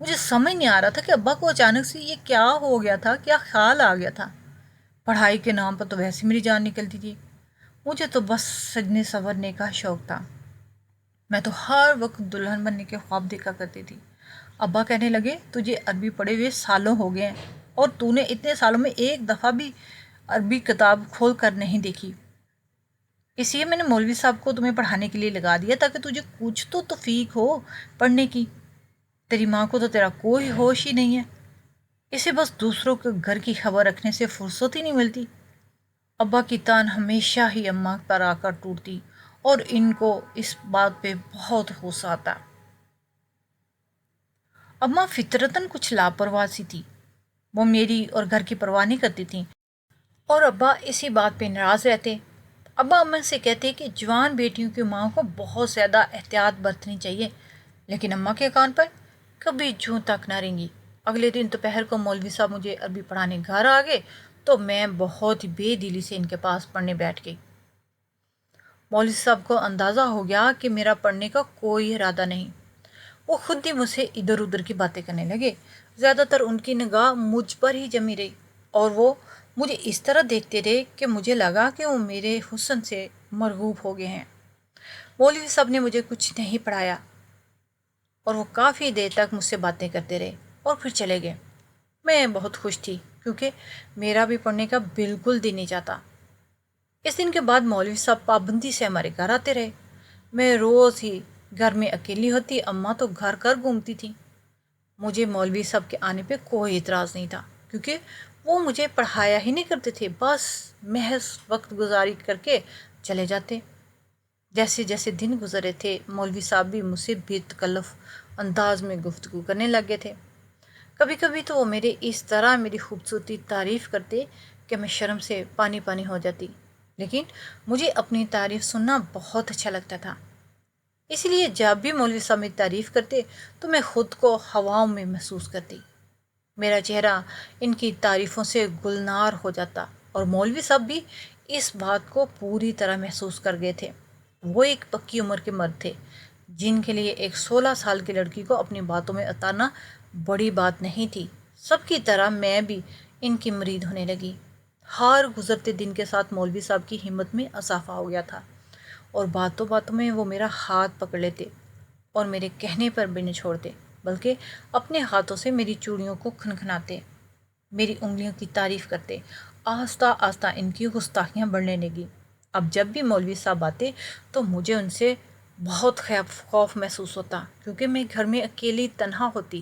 مجھے سمجھ نہیں آ رہا تھا کہ ابا کو اچانک سے یہ کیا ہو گیا تھا، کیا خیال آ گیا تھا۔ پڑھائی کے نام پر تو ویسے میری جان نکلتی تھی، مجھے تو بس سجنے سنورنے کا شوق تھا۔ میں تو ہر وقت دلہن بننے کے خواب دیکھا کرتی تھی۔ ابا کہنے لگے تجھے عربی پڑھے ہوئے سالوں ہو گئے ہیں اور تو نے اتنے سالوں میں ایک دفعہ بھی عربی کتاب کھول کر نہیں دیکھی، اس لیے میں نے مولوی صاحب کو تمہیں پڑھانے کے لیے لگا دیا تاکہ تجھے کچھ تو توفیق ہو پڑھنے کی۔ تیری ماں کو تو تیرا کوئی ہوش ہی نہیں ہے، اسے بس دوسروں کے گھر کی خبر رکھنے سے فرصت ہی نہیں ملتی۔ ابا کی تان ہمیشہ ہی اماں پر آ کر ٹوٹتی اور ان کو اس بات پہ بہت غصہ آتا۔ اماں فطرتاً کچھ لاپرواہ سی تھی، وہ میری اور گھر کی پرواہ نہیں کرتی تھیں اور ابا اسی بات پہ ناراض رہتے۔ ابا اماں سے کہتے کہ جوان بیٹیوں کی ماں کو بہت زیادہ احتیاط برتنی چاہیے، لیکن اماں کے کان پر کبھی جوں تک نہ رینگی۔ اگلے دن دوپہر کو مولوی صاحب مجھے عربی پڑھانے گھر آ گئے تو میں بہت ہی بے دلی سے ان کے پاس پڑھنے بیٹھ گئی۔ مولوی صاحب کو اندازہ ہو گیا کہ میرا پڑھنے کا کوئی ارادہ نہیں، وہ خود ہی مجھ سے ادھر ادھر کی باتیں کرنے لگے۔ زیادہ تر ان کی نگاہ مجھ پر ہی جمی رہی اور وہ مجھے اس طرح دیکھتے رہے کہ مجھے لگا کہ وہ میرے حسن سے مرغوب ہو گئے ہیں۔ مولوی صاحب نے مجھے کچھ نہیں پڑھایا اور وہ کافی دیر تک مجھ سے باتیں کرتے رہے اور پھر چلے گئے۔ میں بہت خوش تھی کیونکہ میرا بھی پڑھنے کا بالکل دل نہیں چاہتا۔ اس دن کے بعد مولوی صاحب پابندی سے ہمارے گھر آتے رہے۔ میں روز ہی گھر میں اکیلی ہوتی، اماں تو گھر گھر گھومتی تھیں۔ مجھے مولوی صاحب کے آنے پہ کوئی اعتراض نہیں تھا کیونکہ وہ مجھے پڑھایا ہی نہیں کرتے تھے، بس محض وقت گزاری کر کے چلے جاتے۔ جیسے جیسے دن گزرے تھے مولوی صاحب بھی مجھ سے بے تکلف انداز میں گفتگو کرنے لگے تھے۔ کبھی کبھی تو وہ میرے اس طرح میری خوبصورتی تعریف کرتے کہ میں شرم سے پانی پانی ہو جاتی، لیکن مجھے اپنی تعریف سننا بہت اچھا لگتا تھا، اس لیے جب بھی مولوی صاحب میری تعریف کرتے تو میں خود کو ہواؤں میں محسوس کرتی۔ میرا چہرہ ان کی تعریفوں سے گلنار ہو جاتا اور مولوی صاحب بھی اس بات کو پوری طرح محسوس کر گئے تھے۔ وہ ایک پکی عمر کے مرد تھے جن کے لیے ایک 16 سال کی لڑکی کو اپنی باتوں میں اتارنا بڑی بات نہیں تھی۔ سب کی طرح میں بھی ان کی مرید ہونے لگی۔ ہر گزرتے دن کے ساتھ مولوی صاحب کی ہمت میں اضافہ ہو گیا تھا اور باتوں باتوں میں وہ میرا ہاتھ پکڑ لیتے اور میرے کہنے پر بھی نہیں چھوڑتے بلکہ اپنے ہاتھوں سے میری چوڑیوں کو کھنکھناتے، میری انگلیوں کی تعریف کرتے۔ آہستہ آہستہ ان کی گستاخیاں بڑھنے لگی۔ اب جب بھی مولوی صاحب آتے تو مجھے ان سے بہت خوف محسوس ہوتا کیونکہ میں گھر میں اکیلی تنہا ہوتی،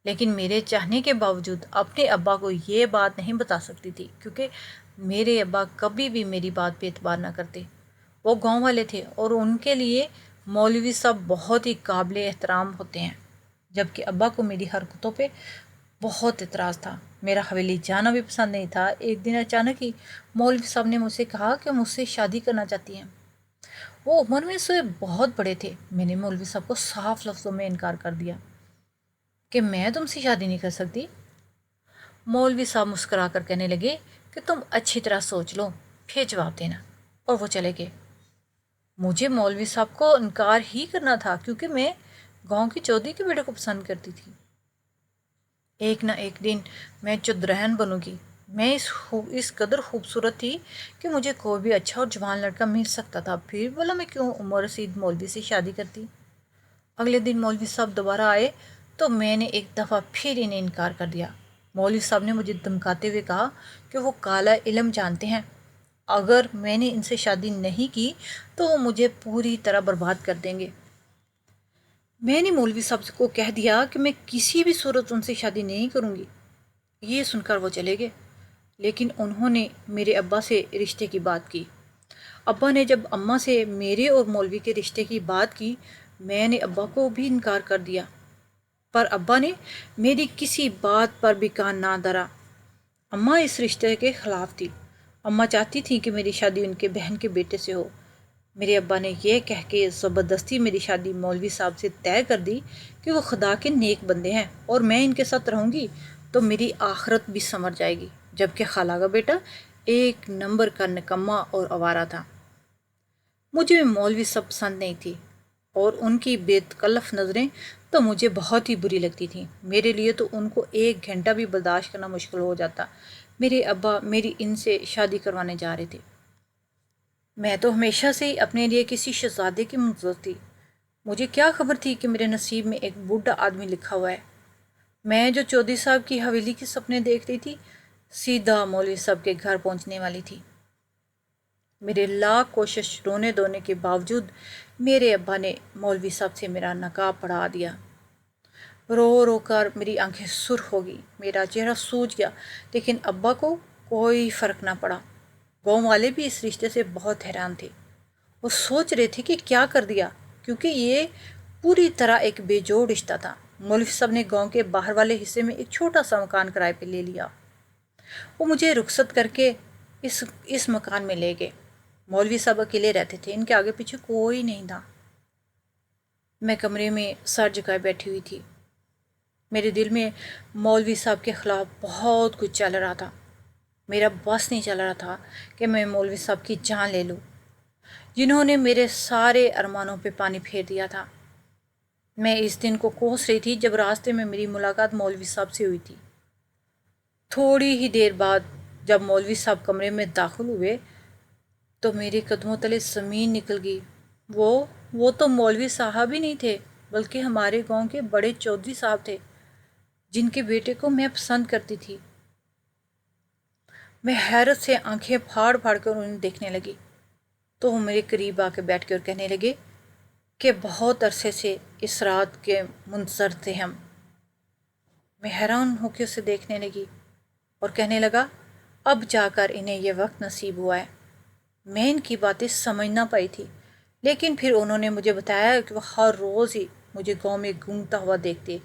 لیکن میرے چاہنے کے باوجود اپنے ابا کو یہ بات نہیں بتا سکتی تھی کیونکہ میرے ابا کبھی بھی میری بات پہ اعتبار نہ کرتے۔ وہ گاؤں والے تھے اور ان کے لیے مولوی صاحب بہت ہی قابل احترام ہوتے ہیں، جبکہ ابا کو میری حرکتوں پہ بہت اعتراض تھا۔ میرا حویلی جانا بھی پسند نہیں تھا۔ ایک دن اچانک ہی مولوی صاحب نے مجھ سے کہا کہ مجھ سے شادی کرنا چاہتی ہیں۔ وہ عمر میں سے بہت بڑے تھے۔ میں نے مولوی صاحب کو صاف لفظوں میں انکار کر دیا کہ میں تم سے شادی نہیں کر سکتی۔ مولوی صاحب مسکرا کر کہنے لگے کہ تم اچھی طرح سوچ لو پھر جواب دینا، اور وہ چلے گئے۔ مجھے مولوی صاحب کو انکار ہی کرنا تھا کیونکہ میں گاؤں کی چودھری کے بیٹے کو پسند کرتی تھی۔ ایک نہ ایک دن میں چودرہن بنوں گی۔ میں اس قدر خوبصورت تھی کہ مجھے کوئی بھی اچھا اور جوان لڑکا مل سکتا تھا، پھر بولا میں کیوں عمر رسید مولوی سے شادی کرتی۔ اگلے دن مولوی صاحب دوبارہ آئے تو میں نے ایک دفعہ پھر انہیں انکار کر دیا۔ مولوی صاحب نے مجھے دھمکاتے ہوئے کہا کہ وہ کالا علم جانتے ہیں، اگر میں نے ان سے شادی نہیں کی تو وہ مجھے پوری طرح برباد کر دیں گے۔ میں نے مولوی صاحب کو کہہ دیا کہ میں کسی بھی صورت ان سے شادی نہیں کروں گی۔ یہ سن کر وہ چلے گئے، لیکن انہوں نے میرے ابا سے رشتے کی بات کی۔ ابا نے جب اماں سے میرے اور مولوی کے رشتے کی بات کی، میں نے ابا کو بھی انکار کر دیا، پر ابا نے میری کسی بات پر بھی کان نہ دھرا۔ اماں اس رشتے کے خلاف تھی۔ اماں چاہتی تھی کہ میری شادی ان کے بہن کے بیٹے سے ہو۔ میرے ابا نے یہ کہہ کے زبردستی میری شادی مولوی صاحب سے طے کر دی کہ وہ خدا کے نیک بندے ہیں اور میں ان کے ساتھ رہوں گی تو میری آخرت بھی سنور جائے گی، جبکہ خالہ کا بیٹا ایک نمبر کا نکما اور آوارہ تھا۔ مجھے مولوی صاحب پسند نہیں تھی اور ان کی بے تکلف نظریں تو مجھے بہت ہی بری لگتی تھی۔ میرے لیے تو ان کو 1 گھنٹہ بھی برداشت کرنا مشکل ہو جاتا۔ میرے ابا میری ان سے شادی کروانے جا رہے تھے۔ میں تو ہمیشہ سے ہی اپنے لیے کسی شہزادے کی منتظر تھی۔ مجھے کیا خبر تھی کہ میرے نصیب میں ایک بوڑھا آدمی لکھا ہوا ہے۔ میں جو چودھری صاحب کی حویلی کے سپنے دیکھ رہی تھی، سیدھا مولوی صاحب کے گھر پہنچنے والی تھی۔ میرے لاکھ کوشش رونے دھونے کے باوجود میرے ابا نے مولوی صاحب سے میرا نکاح پڑھا دیا۔ رو رو کر میری آنکھیں سرخ ہو گئی، میرا چہرہ سوج گیا، لیکن ابا کو کوئی فرق نہ پڑا۔ گاؤں والے بھی اس رشتے سے بہت حیران تھے۔ وہ سوچ رہے تھے کہ کیا کر دیا، کیونکہ یہ پوری طرح ایک بے جوڑ رشتہ تھا۔ مولوی صاحب نے گاؤں کے باہر والے حصے میں ایک چھوٹا سا مکان کرائے پہ لے لیا۔ وہ مجھے رخصت کر کے اس مکان میں لے گئے۔ مولوی صاحب اکیلے رہتے تھے، ان کے آگے پیچھے کوئی نہیں تھا۔ میں کمرے میں سر جھکائے بیٹھی ہوئی تھی۔ میرے دل میں مولوی صاحب کے خلاف بہت کچھ چل رہا تھا۔ میرا بس نہیں چل رہا تھا کہ میں مولوی صاحب کی جان لے لوں، جنہوں نے میرے سارے ارمانوں پہ پانی پھیر دیا تھا۔ میں اس دن کو کوس رہی تھی جب راستے میں میری ملاقات مولوی صاحب سے ہوئی تھی۔ تھوڑی ہی دیر بعد جب مولوی صاحب کمرے میں داخل ہوئے تو میرے قدموں تلے زمین نکل گئی۔ وہ تو مولوی صاحب ہی نہیں تھے، بلکہ ہمارے گاؤں کے بڑے چودھری صاحب تھے، جن کے بیٹے کو میں پسند کرتی تھی۔ میں حیرت سے آنکھیں پھاڑ پھاڑ کر انہیں دیکھنے لگی تو وہ میرے قریب آ کے بیٹھ کے اور کہنے لگے کہ بہت عرصے سے اس رات کے منتظر تھے ہم۔ میں حیران ہو کے اسے دیکھنے لگی اور کہنے لگا، اب جا کر انہیں یہ وقت نصیب ہوا ہے۔ میں ان کی باتیں سمجھ نہ پائی تھی، لیکن پھر انہوں نے مجھے بتایا کہ وہ ہر روز ہی مجھے گاؤں میں گھومتا ہوا دیکھتے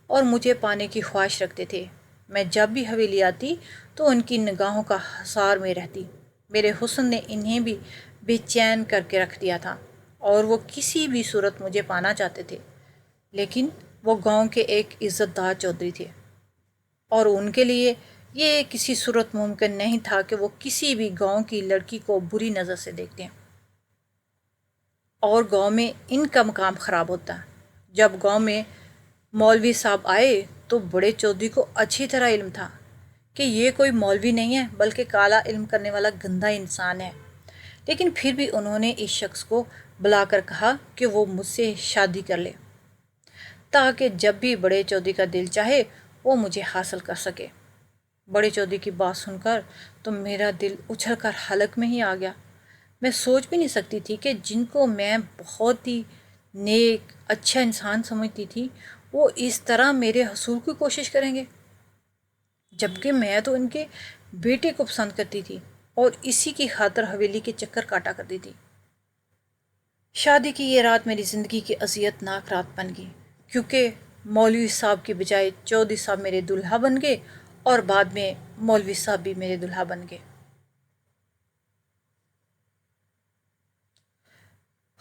اور مجھے پانے کی خواہش رکھتے تھے۔ میں جب بھی حویلی آتی تو ان کی نگاہوں کا حصار میں رہتی۔ میرے حسن نے انہیں بھی بے چین کر کے رکھ دیا تھا اور وہ کسی بھی صورت مجھے پانا چاہتے تھے، لیکن وہ گاؤں کے ایک عزت دار چودھری تھے اور ان کے لیے یہ کسی صورت ممکن نہیں تھا کہ وہ کسی بھی گاؤں کی لڑکی کو بری نظر سے دیکھتے ہیں اور گاؤں میں ان کا مقام خراب ہوتا۔ جب گاؤں میں مولوی صاحب آئے تو بڑے چودھری کو اچھی طرح علم تھا کہ یہ کوئی مولوی نہیں ہے بلکہ کالا علم کرنے والا گندا انسان ہے، لیکن پھر بھی انہوں نے اس شخص کو بلا کر کہا کہ وہ مجھ سے شادی کر لے تاکہ جب بھی بڑے چودھری کا دل چاہے وہ مجھے حاصل کر سکے۔ بڑے چودھری کی بات سن کر تو میرا دل اچھل کر حلق میں ہی آ گیا۔ میں سوچ بھی نہیں سکتی تھی کہ جن کو میں بہت ہی نیک اچھا انسان سمجھتی تھی وہ اس طرح میرے حصول کی کوشش کریں گے، جبکہ میں تو ان کے بیٹے کو پسند کرتی تھی اور اسی کی خاطر حویلی کے چکر کاٹا کرتی تھی۔ شادی کی یہ رات میری زندگی کی اذیت ناک رات بن گئی، کیونکہ مولوی صاحب کی بجائے چودھری صاحب میرے دلہا بن گئے اور بعد میں مولوی صاحب بھی میرے دلہا بن گئے۔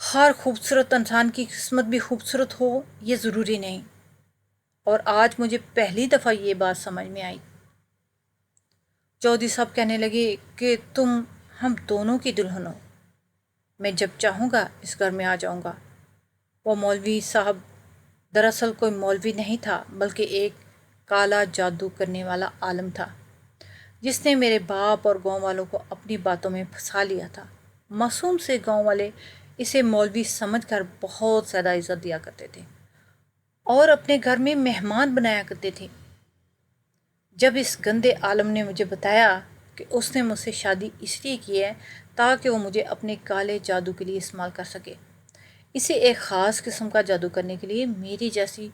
ہر خوبصورت انسان کی قسمت بھی خوبصورت ہو یہ ضروری نہیں، اور آج مجھے پہلی دفعہ یہ بات سمجھ میں آئی۔ چودھری صاحب کہنے لگے کہ تم ہم دونوں کی دلہن ہو، میں جب چاہوں گا اس گھر میں آ جاؤں گا۔ وہ مولوی صاحب دراصل کوئی مولوی نہیں تھا بلکہ ایک کالا جادو کرنے والا عالم تھا، جس نے میرے باپ اور گاؤں والوں کو اپنی باتوں میں پھنسا لیا تھا۔ معصوم سے گاؤں والے اسے مولوی سمجھ کر بہت زیادہ عزت دیا کرتے تھے اور اپنے گھر میں مہمان بنایا کرتے تھے۔ جب اس گندے عالم نے مجھے بتایا کہ اس نے مجھ سے شادی اس لیے کی ہے تاکہ وہ مجھے اپنے کالے جادو کے لیے استعمال کر سکے، اسے ایک خاص قسم کا جادو کرنے کے لیے میری جیسی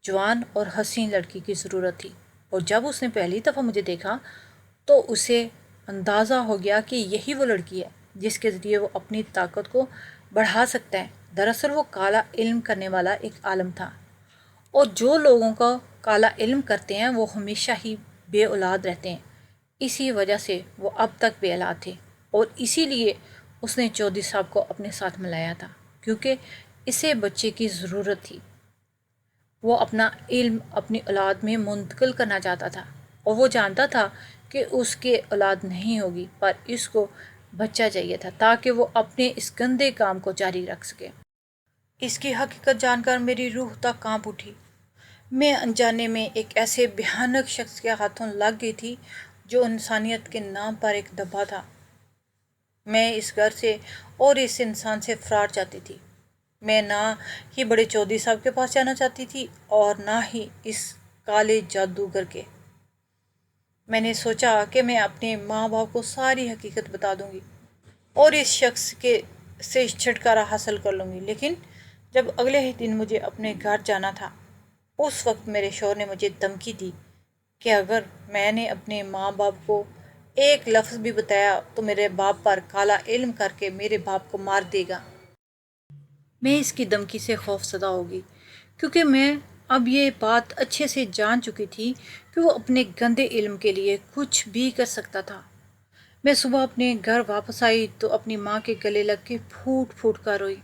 جوان اور حسین لڑکی کی ضرورت تھی، اور جب اس نے پہلی دفعہ مجھے دیکھا تو اسے اندازہ ہو گیا کہ یہی وہ لڑکی ہے جس کے ذریعے وہ اپنی طاقت کو بڑھا سکتا ہے۔ دراصل وہ کالا علم کرنے والا ایک عالم تھا، اور جو لوگوں کا کالا علم کرتے ہیں وہ ہمیشہ ہی بے اولاد رہتے ہیں۔ اسی وجہ سے وہ اب تک بے اولاد تھے، اور اسی لیے اس نے چودھری صاحب کو اپنے ساتھ ملایا تھا، کیونکہ اسے بچے کی ضرورت تھی۔ وہ اپنا علم اپنی اولاد میں منتقل کرنا چاہتا تھا، اور وہ جانتا تھا کہ اس کے اولاد نہیں ہوگی، پر اس کو بچہ چاہیے تھا تاکہ وہ اپنے اس گندے کام کو جاری رکھ سکے۔ اس کی حقیقت جان کر میری روح تک کانپ اٹھی۔ میں انجانے میں ایک ایسے بھیانک شخص کے ہاتھوں لگ گئی تھی جو انسانیت کے نام پر ایک دبا تھا۔ میں اس گھر سے اور اس انسان سے فرار چاہتی تھی۔ میں نہ ہی بڑے چودھری صاحب کے پاس جانا چاہتی تھی اور نہ ہی اس کالے جادوگر کے۔ میں نے سوچا کہ میں اپنے ماں باپ کو ساری حقیقت بتا دوں گی اور اس شخص سے چھٹکارا حاصل کر لوں گی، لیکن جب اگلے ہی دن مجھے اپنے گھر جانا تھا، اس وقت میرے شوہر نے مجھے دھمکی دی کہ اگر میں نے اپنے ماں باپ کو ایک لفظ بھی بتایا تو میرے باپ پر کالا علم کر کے میرے باپ کو مار دے گا۔ میں اس کی دھمکی سے خوف زدہ ہوگی کیونکہ میں اب یہ بات اچھے سے جان چکی تھی کہ وہ اپنے گندے علم کے لیے کچھ بھی کر سکتا تھا۔ میں صبح اپنے گھر واپس آئی تو اپنی ماں کے گلے لگ کے پھوٹ پھوٹ کر روئی۔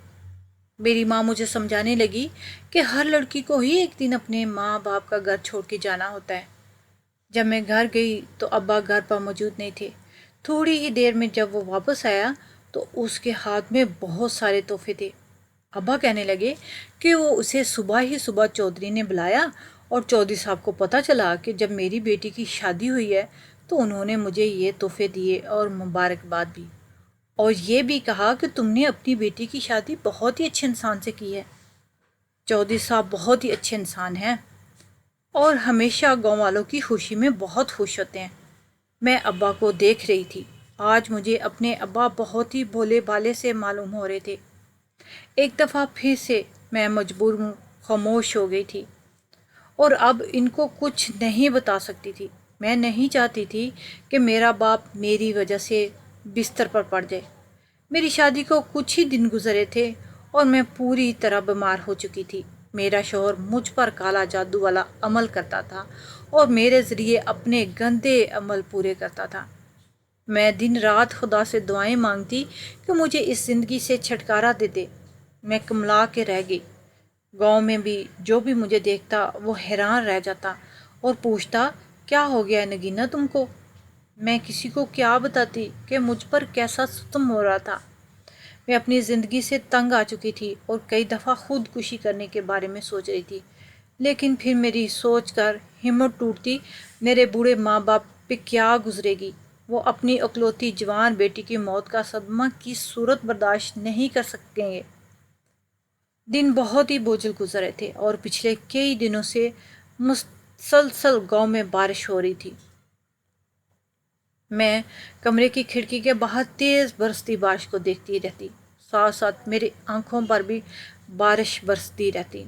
میری ماں مجھے سمجھانے لگی کہ ہر لڑکی کو ہی ایک دن اپنے ماں باپ کا گھر چھوڑ کے جانا ہوتا ہے۔ جب میں گھر گئی تو ابا گھر پر موجود نہیں تھے۔ تھوڑی ہی دیر میں جب وہ واپس آیا تو اس کے ہاتھ میں بہت سارے تحفے تھے۔ ابا کہنے لگے کہ وہ اسے صبح ہی صبح چودھری نے بلایا اور چودھری صاحب کو پتہ چلا کہ جب میری بیٹی کی شادی ہوئی ہے تو انہوں نے مجھے یہ تحفے دیے اور مبارکباد بھی، اور یہ بھی کہا کہ تم نے اپنی بیٹی کی شادی بہت ہی اچھے انسان سے کی ہے۔ چودھری صاحب بہت ہی اچھے انسان ہیں اور ہمیشہ گاؤں والوں کی خوشی میں بہت خوش ہوتے ہیں۔ میں ابا کو دیکھ رہی تھی۔ آج مجھے اپنے ابا بہت ہی بھولے بھالے سے معلوم ہو رہے تھے۔ ایک دفعہ پھر سے میں مجبور خاموش ہو گئی تھی اور اب ان کو کچھ نہیں بتا سکتی تھی۔ میں نہیں چاہتی تھی کہ میرا باپ میری وجہ سے بستر پر پڑ جائے۔ میری شادی کو کچھ ہی دن گزرے تھے اور میں پوری طرح بیمار ہو چکی تھی۔ میرا شوہر مجھ پر کالا جادو والا عمل کرتا تھا اور میرے ذریعے اپنے گندے عمل پورے کرتا تھا۔ میں دن رات خدا سے دعائیں مانگتی کہ مجھے اس زندگی سے چھٹکارا دے دے۔ میں کملا کے رہ گئی۔ گاؤں میں بھی جو بھی مجھے دیکھتا وہ حیران رہ جاتا اور پوچھتا، کیا ہو گیا نگینہ تم کو؟ میں کسی کو کیا بتاتی کہ مجھ پر کیسا ستم ہو رہا تھا۔ میں اپنی زندگی سے تنگ آ چکی تھی اور کئی دفعہ خود کشی کرنے کے بارے میں سوچ رہی تھی، لیکن پھر میری سوچ کر ہمت ٹوٹتی، میرے بوڑھے ماں باپ پہ کیا گزرے گی؟ وہ اپنی اکلوتی جوان بیٹی کی موت کا صدمہ کی صورت برداشت نہیں کر سکیں گے۔ دن بہت ہی بوجھل گزرے تھے اور پچھلے کئی دنوں سے مسلسل گاؤں میں بارش ہو رہی تھی۔ میں کمرے کی کھڑکی کے باہر تیز برستی بارش کو دیکھتی رہتی، ساتھ ساتھ میری آنکھوں پر بھی بارش برستی رہتی۔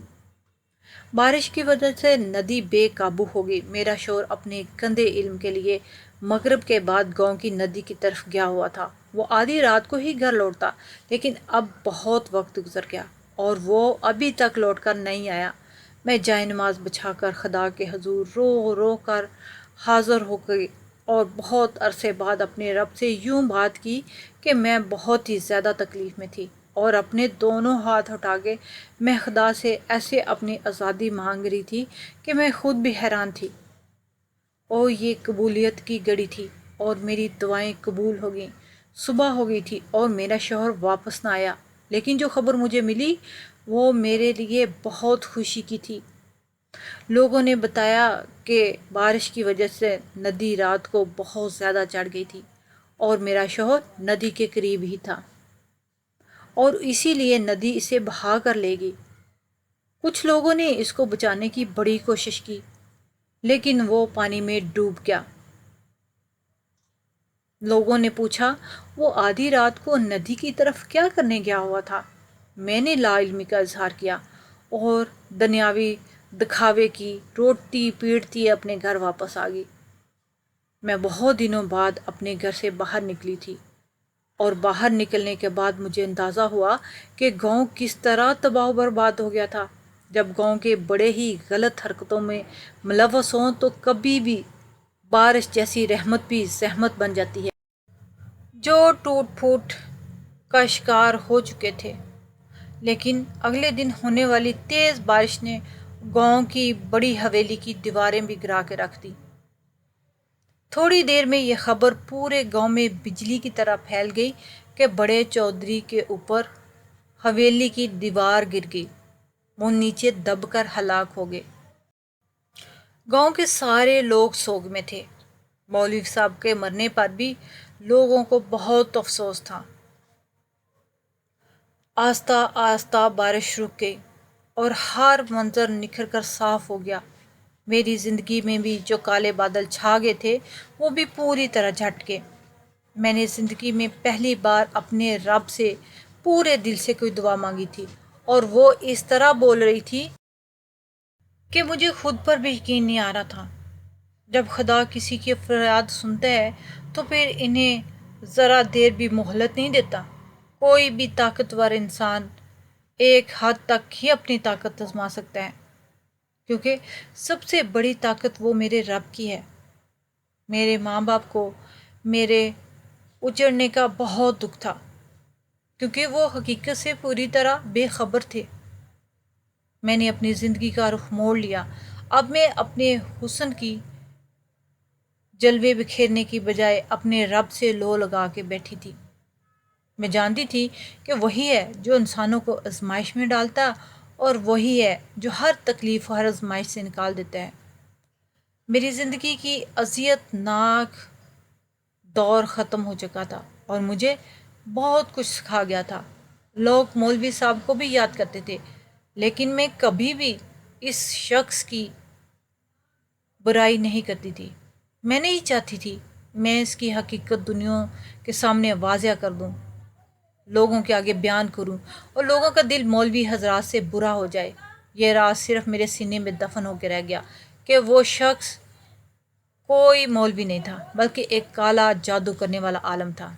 بارش کی وجہ سے ندی بے قابو ہو گئی۔ میرا شوہر اپنے گندے علم کے لیے مغرب کے بعد گاؤں کی ندی کی طرف گیا ہوا تھا۔ وہ آدھی رات کو ہی گھر لوٹتا، لیکن اب بہت وقت گزر گیا اور وہ ابھی تک لوٹ کر نہیں آیا۔ میں جائے نماز بچھا کر خدا کے حضور رو رو کر حاضر ہو گئی اور بہت عرصے بعد اپنے رب سے یوں بات کی کہ میں بہت ہی زیادہ تکلیف میں تھی اور اپنے دونوں ہاتھ اٹھا کے میں خدا سے ایسے اپنی آزادی مانگ رہی تھی کہ میں خود بھی حیران تھی۔ اور یہ قبولیت کی گھڑی تھی اور میری دعائیں قبول ہو گئیں۔ صبح ہو گئی تھی اور میرا شوہر واپس نہ آیا، لیکن جو خبر مجھے ملی وہ میرے لیے بہت خوشی کی تھی۔ لوگوں نے بتایا کہ بارش کی وجہ سے ندی رات کو بہت زیادہ چڑھ گئی تھی اور میرا شوہر ندی کے قریب ہی تھا اور اسی لیے ندی اسے بہا کر لے گئی۔ کچھ لوگوں نے اس کو بچانے کی بڑی کوشش کی، لیکن وہ پانی میں ڈوب گیا۔ لوگوں نے پوچھا، وہ آدھی رات کو ندی کی طرف کیا کرنے گیا ہوا تھا؟ میں نے لا علمی کا اظہار کیا اور دنیاوی دکھاوے کی روٹی پیٹتی اپنے گھر واپس آ گئی۔ میں بہت دنوں بعد اپنے گھر سے باہر نکلی تھی اور باہر نکلنے کے بعد مجھے اندازہ ہوا کہ گاؤں کس طرح تباہ و برباد ہو گیا تھا۔ جب گاؤں کے بڑے ہی غلط حرکتوں میں ملوث ہوں تو کبھی بھی بارش جیسی رحمت بھی زحمت بن جاتی ہے۔ جو ٹوٹ پھوٹ کا شکار ہو چکے تھے، لیکن اگلے دن ہونے والی تیز بارش نے گاؤں کی بڑی حویلی کی دیواریں بھی گرا کے رکھ دی۔ تھوڑی دیر میں یہ خبر پورے گاؤں میں بجلی کی طرح پھیل گئی کہ بڑے چودھری کے اوپر حویلی کی دیوار گر گئی، وہ نیچے دب کر ہلاک ہو گئے۔ گاؤں کے سارے لوگ سوگ میں تھے۔ مولوی صاحب کے مرنے پر بھی لوگوں کو بہت افسوس تھا۔ آہستہ آہستہ بارش رک گئی اور ہر منظر نکھر کر صاف ہو گیا۔ میری زندگی میں بھی جو کالے بادل چھا گئے تھے وہ بھی پوری طرح جھٹ گئے۔ میں نے زندگی میں پہلی بار اپنے رب سے پورے دل سے کوئی دعا مانگی تھی، اور وہ اس طرح بول رہی تھی کہ مجھے خود پر بھی یقین نہیں آ رہا تھا۔ جب خدا کسی کی فریاد سنتا ہے تو پھر انہیں ذرا دیر بھی مہلت نہیں دیتا۔ کوئی بھی طاقتور انسان ایک حد تک ہی اپنی طاقت آزما سکتا ہے، کیونکہ سب سے بڑی طاقت وہ میرے رب کی ہے۔ میرے ماں باپ کو میرے اجڑنے کا بہت دکھ تھا، کیونکہ وہ حقیقت سے پوری طرح بے خبر تھے۔ میں نے اپنی زندگی کا رخ موڑ لیا۔ اب میں اپنے حسن کی جلوے بکھیرنے کی بجائے اپنے رب سے لو لگا کے بیٹھی تھی۔ میں جانتی تھی کہ وہی ہے جو انسانوں کو آزمائش میں ڈالتا، اور وہی ہے جو ہر تکلیف و ہر آزمائش سے نکال دیتا ہے۔ میری زندگی کی اذیت ناک دور ختم ہو چکا تھا اور مجھے بہت کچھ سکھا گیا تھا۔ لوگ مولوی صاحب کو بھی یاد کرتے تھے، لیکن میں کبھی بھی اس شخص کی برائی نہیں کرتی تھی۔ میں نہیں چاہتی تھی میں اس کی حقیقت دنیا کے سامنے واضح کر دوں، لوگوں کے آگے بیان کروں، اور لوگوں کا دل مولوی حضرات سے برا ہو جائے۔ یہ راز صرف میرے سینے میں دفن ہو کے رہ گیا کہ وہ شخص کوئی مولوی نہیں تھا، بلکہ ایک کالا جادو کرنے والا عالم تھا۔